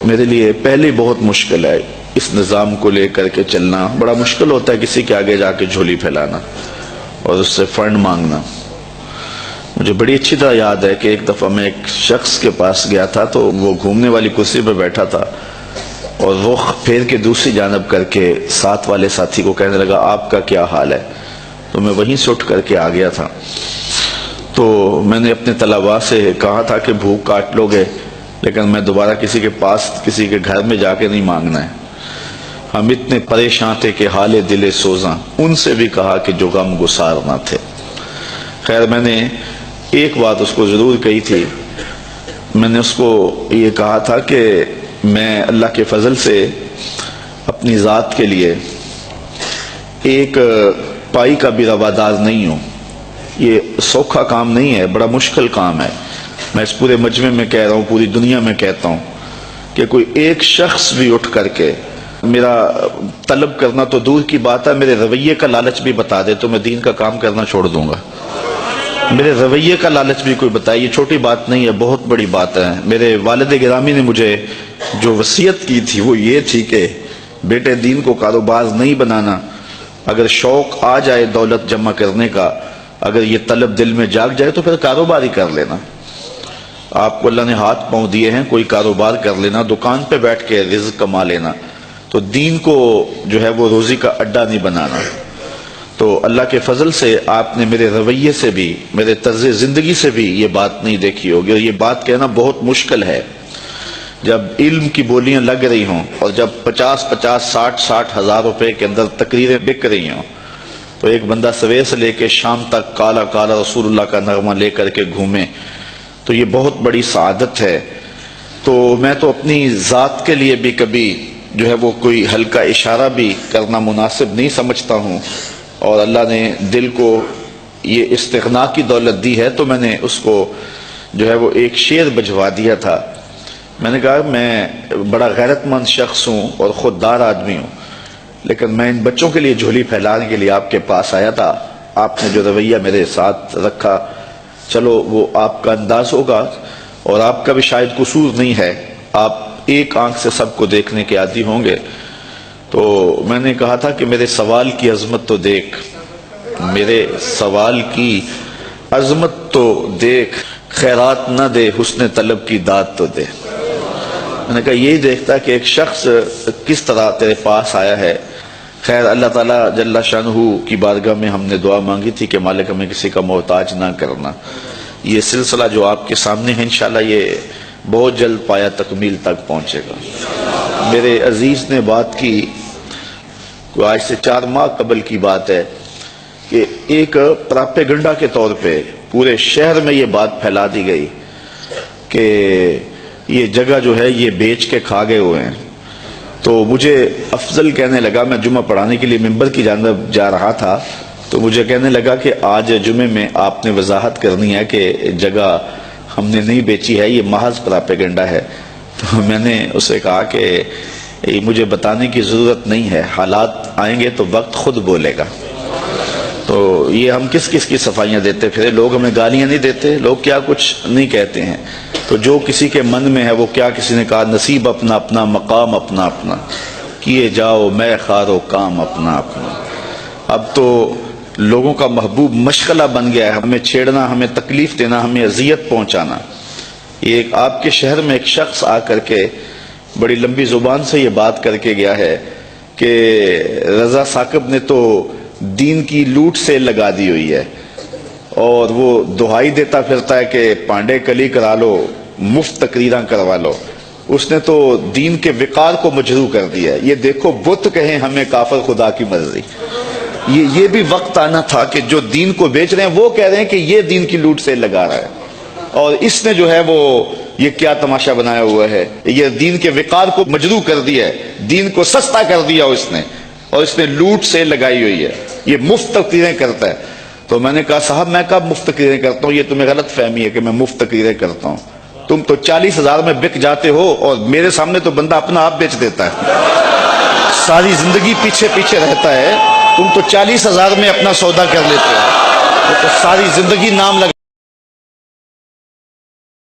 میرے لیے پہلے بہت مشکل ہے اس نظام کو لے کر کے چلنا. بڑا مشکل ہوتا ہے کسی کے آگے جا کے جھولی پھیلانا اور اس سے فنڈ مانگنا. مجھے بڑی اچھی طرح یاد ہے کہ ایک دفعہ میں ایک شخص کے پاس گیا تھا تو وہ گھومنے والی کرسی پہ بیٹھا تھا اور وہ پھیر کے دوسری جانب کر کے ساتھ والے ساتھی کو کہنے لگا آپ کا کیا حال ہے. تو میں وہیں سے اٹھ کر کے آ گیا تھا. تو میں نے اپنے طلباء سے کہا تھا کہ بھوک کاٹ لو گے لیکن میں دوبارہ کسی کے پاس کسی کے گھر میں جا کے نہیں مانگنا ہے. ہم اتنے پریشان تھے کہ حال دل سوزاں. ان سے بھی کہا کہ جو غم گسار نہ تھے. خیر میں نے ایک بات اس کو ضرور کہی تھی. میں نے اس کو یہ کہا تھا کہ میں اللہ کے فضل سے اپنی ذات کے لیے ایک پائی کا بھی روادار نہیں ہوں. یہ سوکھا کام نہیں ہے, بڑا مشکل کام ہے. میں اس پورے مجمع میں کہہ رہا ہوں, پوری دنیا میں کہتا ہوں کہ کوئی ایک شخص بھی اٹھ کر کے میرا طلب کرنا تو دور کی بات ہے, میرے رویے کا لالچ بھی بتا دے تو میں دین کا کام کرنا چھوڑ دوں گا. میرے رویے کا لالچ بھی کوئی بتائے, یہ چھوٹی بات نہیں ہے, بہت بڑی بات ہے. میرے والد گرامی نے مجھے جو وصیت کی تھی وہ یہ تھی کہ بیٹے دین کو کاروبار نہیں بنانا. اگر شوق آ جائے دولت جمع کرنے کا, اگر یہ طلب دل میں جاگ جائے تو پھر کاروبار ہی کر لینا. آپ کو اللہ نے ہاتھ پاؤں دیے ہیں, کوئی کاروبار کر لینا, دکان پہ بیٹھ کے رزق کما لینا. تو دین کو جو ہے وہ روزی کا اڈا نہیں بنانا. تو اللہ کے فضل سے آپ نے میرے رویے سے بھی, میرے طرز زندگی سے بھی یہ بات نہیں دیکھی ہوگی. اور یہ بات کہنا بہت مشکل ہے جب علم کی بولیاں لگ رہی ہوں اور جب 50-60 ہزار روپے کے اندر تقریریں بک رہی ہوں تو ایک بندہ سویر سے لے کے شام تک کالا کالا رسول اللہ کا نغمہ لے کر کے گھومے تو یہ بہت بڑی سعادت ہے. تو میں تو اپنی ذات کے لیے بھی کبھی جو ہے وہ کوئی ہلکا اشارہ بھی کرنا مناسب نہیں سمجھتا ہوں. اور اللہ نے دل کو یہ استغنا کی دولت دی ہے تو میں نے اس کو جو ہے وہ ایک شعر بجوا دیا تھا. میں نے کہا میں بڑا غیرت مند شخص ہوں اور خوددار آدمی ہوں, لیکن میں ان بچوں کے لیے جھولی پھیلانے کے لیے آپ کے پاس آیا تھا. آپ نے جو رویہ میرے ساتھ رکھا, چلو وہ آپ کا انداز ہوگا اور آپ کا بھی شاید قصور نہیں ہے, آپ ایک آنکھ سے سب کو دیکھنے کے عادی ہوں گے. تو میں نے کہا تھا کہ میرے سوال کی عظمت تو دیکھ, میرے سوال کی عظمت تو دیکھ, خیرات نہ دے حسن طلب کی داد تو دے. میں نے کہا یہی دیکھتا کہ ایک شخص کس طرح تیرے پاس آیا ہے. خیر اللہ تعالیٰ جل شانہ کی بارگاہ میں ہم نے دعا مانگی تھی کہ مالک ہمیں کسی کا محتاج نہ کرنا. یہ سلسلہ جو آپ کے سامنے ہے انشاءاللہ یہ بہت جلد پایا تکمیل تک پہنچے گا. میرے عزیز نے بات کی, آج سے 4 ماہ قبل کی بات ہے, کہ ایک پراپیگنڈا کے طور پہ پورے شہر میں یہ بات پھیلا دی گئی کہ یہ جگہ جو ہے یہ بیچ کے کھا گئے ہوئے ہیں. تو مجھے افضل کہنے لگا, میں جمعہ پڑھانے کے لیے ممبر کی جانب جا رہا تھا, تو مجھے کہنے لگا کہ آج جمعے میں آپ نے وضاحت کرنی ہے کہ جگہ ہم نے نہیں بیچی ہے, یہ محض پراپیگنڈا ہے. تو میں نے اسے کہا کہ مجھے بتانے کی ضرورت نہیں ہے, حالات آئیں گے تو وقت خود بولے گا. تو یہ ہم کس کس کی صفائیاں دیتے پھرے, لوگ ہمیں گالیاں نہیں دیتے, لوگ کیا کچھ نہیں کہتے ہیں. تو جو کسی کے من میں ہے وہ کیا, کسی نے کہا نصیب اپنا اپنا, مقام اپنا اپنا, کیے جاؤ میں خارو کام اپنا اپنا. اب تو لوگوں کا محبوب مشغلہ بن گیا ہے ہمیں چھیڑنا, ہمیں تکلیف دینا, ہمیں اذیت پہنچانا. یہ آپ کے شہر میں ایک شخص آ کر کے بڑی لمبی زبان سے یہ بات کر کے گیا ہے کہ رضا ثاقب نے تو دین کی لوٹ سے لگا دی ہوئی ہے, اور وہ دہائی دیتا پھرتا ہے کہ پانڈے کلی کرا لو, مفت تقریراں کروا لو. اس نے تو دین کے وقار کو مجروح کر دیا ہے. یہ دیکھو بت کہیں ہمیں کافر خدا کی مرضی. یہ بھی وقت آنا تھا کہ جو دین کو بیچ رہے ہیں وہ کہہ رہے ہیں کہ یہ دین کی لوٹ سے لگا رہا ہے, اور اس نے جو ہے وہ یہ کیا تماشا بنایا ہوا ہے, یہ دین کے وقار کو مجروح کر دیا ہے, دین کو سستا کر دیا اس نے, اور اس نے لوٹ سے لگائی ہوئی ہے, یہ مفت تقریریں کرتا ہے. تو میں نے کہا صاحب میں کب مفت تقریریں کرتا ہوں, یہ تمہیں غلط فہمی ہے کہ میں مفت تقریریں کرتا ہوں. تم تو 40,000 میں بک جاتے ہو اور میرے سامنے تو بندہ اپنا آپ بیچ دیتا ہے, ساری زندگی پیچھے پیچھے رہتا ہے. تم تو 40,000 میں اپنا سودا کر لیتے ہو, تو ساری زندگی نام لگا